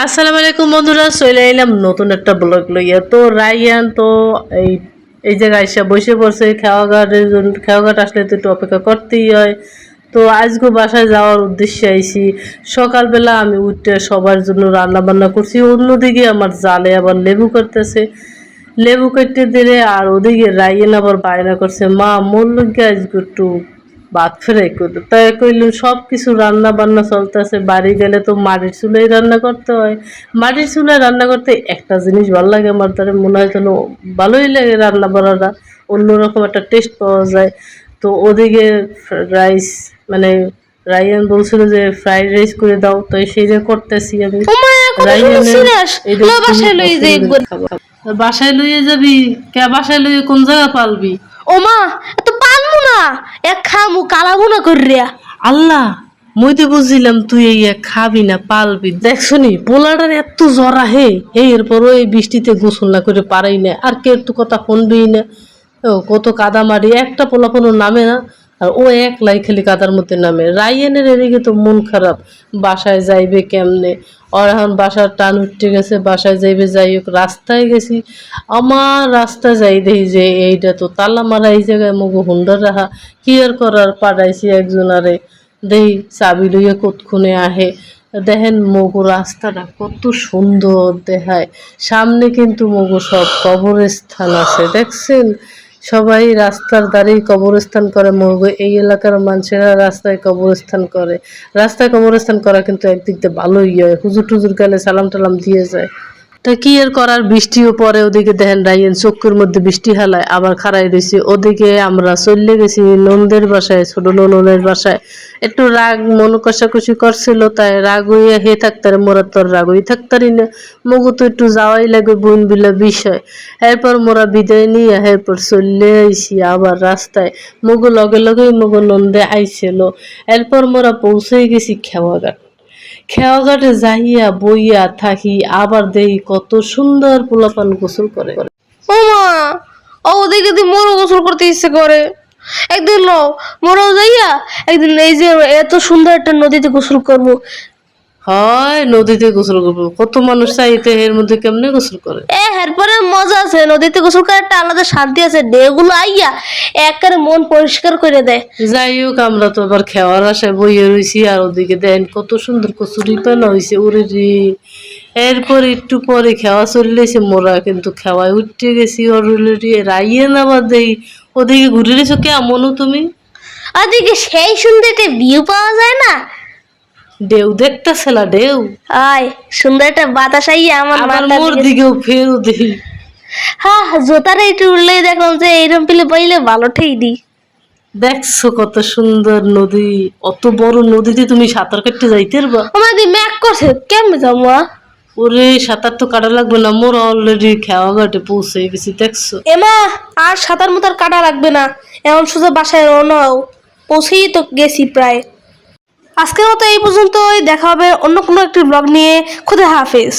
আসসালামু আলাইকুম বন্ধুরা, চলে এলাম নতুন একটা ব্লগ লইয়া। তো রাইয়ান তো এই এই জায়গায় এসে বসে পড়ছে খেওয়াঘাটের জন্য। খেওয়াঘাট আসলে তো একটু অপেক্ষা করতেই হয়। তো আজকে বাসায় যাওয়ার উদ্দেশ্যে আইছি। সকালবেলা আমি উঠে সবার জন্য রান্না বান্না করছি, অন্যদিকে আমার জালে আবার লেবু করতেছে। লেবু কেটে দিলে আর ওদিকে রাইয়ান আবার বায়না করছে, মা মোর লগে আজকে একটু ভাত ফ্রাই করলো। তাই কইলাম সব কিছু রান্না বান্না চলতেছে, বাড়ি গেলে তো মাটির চুলায় রান্না করতে হয়। মাটির চুলায় রান্না করতে একটা জিনিস ভালো লাগে আমার, তার মনে হয় যেন ভালোই লাগে রান্না বান্নাটা, অন্যরকম একটা টেস্ট পাওয়া যায়। তো ওদিকে রাইস মানে রাইয়ান বলছিল যে ফ্রাইড রাইস করে দাও, তো সেইটা করতেছি আমি। বাসায় লইয়ে যাবি কে? বাসায় লইয়ে কোন জায়গা পালবি? ও মা, এত পালমু না, এক খামু কালাবো না করিয়া। আল্লাহ, মুই তো বুঝছিলাম তুই এই খাবি না পালবি। দেখছনি পোলাটার এত জ্বর আহে, এরপরও এই বৃষ্টিতে গোসল না করে পারাই না। আর কে একটু কথা শুনবেই না। ও কত কাদা মারি, একটা পোলাপনো নামে না, আর ও একলাই খালি কাদার মধ্যে নামে। রাইয়ানের এদিকে তো মন খারাপ, বাসায় যাইবে কেমনে। আর এখন বাসার টান উঠতে গেছে, বাসায় যাইবে। যাই হোক, রাস্তায় গেছি, আমার রাস্তা যাই দেখি যে এইটা তো তালা মারা, এই জায়গায় মগু হুন্ডার রাখা। কি আর করার, পাঠাইছি একজনারে, দেই চাবি লইয়া কতক্ষণে আহে। দেখেন মগু রাস্তাটা কত সুন্দর দেখায়, সামনে কিন্তু মগু সব কবরস্থান আছে, দেখছেন? সবাই রাস্তার ধারেই কবরস্থান করে। মগু এই এলাকার মানুষেরা রাস্তায় কবরস্থান করে। রাস্তায় কবরস্থান করা কিন্তু একদিক দিয়ে ভালোই হয়, হুজুর টুজুর গেলে সালাম টালাম দিয়ে যায়। তা কি আর করার, বৃষ্টিও পরে। ওদিকে দেখেন রাইয়ান চোখের মধ্যে বৃষ্টি হালায় আবার খাড়াই রয়েছে। ওদিকে আমরা চলে গেছি নন্দের বাসায়, ছোট ননের বাসায়। একটু রাগ মন কষাকষি করছিল, তাই রাগ হইয়া হে থাকতারে, মোরা তোর রাগ হয়ে থাকতারি না। মগু তো একটু যাওয়াই লাগে, বোন বিলা বিষয়। এরপর মোরা বিদায় নিয়ে এরপর চলে আইসি আবার রাস্তায়। মগু লগে লগেই মগু নন্দে আইছিল। এরপর মোরা পৌঁছে গেছি খেওয়াঘাট। খেওয়াঘাটে যাইয়া বইয়া থাকি, আবার দেই কত সুন্দর পোলাপান গোসল করে। ও মা, ও ওদিকে দিয়ে মোরও গোসল করতে ইচ্ছে করে। একদিন লো মোরও যাইয়া একদিন এই যে এত সুন্দর একটা নদীতে গোসল করবো। হয় নদীতে গোসল করবো, কত মানুষ চাইতে এর মধ্যে কেমনে গোসল করে। এরপরে মজা আছে, নদীতে গোসল করার একটা আলাদা শান্তি আছে। ঢেউগুলো আইয়া একেবারে মন পরিষ্কার করে দেয়। যাই হোক, আমরা তো আবার খেওয়ার আশায় বইয়ে রয়েছি, আর ওদিকে দেন কত সুন্দর কচুরি পানা হয়েছে, ওরে রে। এরপর একটু পরে খেওয়া চলেছে, মোরা কিন্তু খেওয়ায় উঠতে গেছি অলরেডি। রাইয়েন আবার দেই ওদিকে ঘুরে রেছো কেমনও তুমি। ওদিকে সেই সুন্দর একটা ভিউ পাওয়া যায় না? ঢেউ দেখতেছে না? ঢেউ আয় সুন্দর একটা বাতাস আইয়া আমার মোর দিকেও ফের দেই। হ্যাঁ, জোতারে একটু উঠলে দেখলাম যে এইরকম পেলে পাইলে ভালো ঠেই দি। দেখছো কত সুন্দর নদী, অত বড় নদীতে তুমি সাঁতার কাটতে যাইতে পারবা? আমাদের ম্যাক করছে, কেমনে যাবো? ওরে সাঁতার তো কাটা লাগবে না, মোর অলরেডি খেওয়াঘাটে পৌঁছে গেছি, দেখছো? এমা, আর সাঁতার মাতার কাটা রাখবে না, এমন সোজা বাসায় রওনা হও। পৌঁছেই তো গেছি প্রায়। আজকের মতো এই পর্যন্তই, দেখা হবে অন্য কোনো একটি ব্লগ নিয়ে। খুদা হাফেজ।